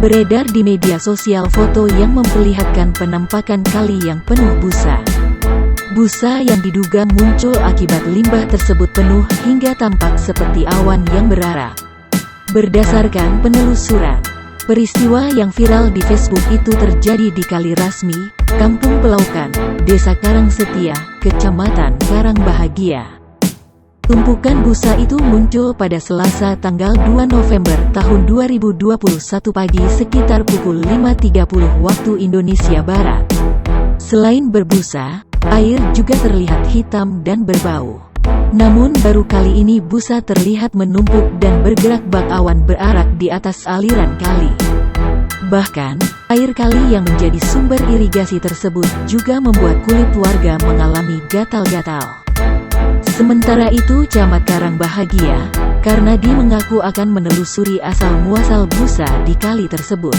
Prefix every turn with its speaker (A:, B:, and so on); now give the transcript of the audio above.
A: Beredar di media sosial foto yang memperlihatkan penampakan kali yang penuh busa. Busa yang diduga muncul akibat limbah tersebut penuh hingga tampak seperti awan yang berarah. Berdasarkan penelusuran, peristiwa yang viral di Facebook itu terjadi di Kali Rasmi, Kampung Pelaukan, Desa Karangsetia, Kecamatan Karangbahagia. Tumpukan busa itu muncul pada Selasa tanggal 2 November tahun 2021 pagi sekitar pukul 5.30 waktu Indonesia Barat. Selain berbusa, air juga terlihat hitam dan berbau. Namun baru kali ini busa terlihat menumpuk dan bergerak bak awan berarak di atas aliran kali. Bahkan, air kali yang menjadi sumber irigasi tersebut juga membuat kulit warga mengalami gatal-gatal. Sementara itu Camat Karangbahagia, Karnadi mengaku akan menelusuri asal-muasal busa di kali tersebut.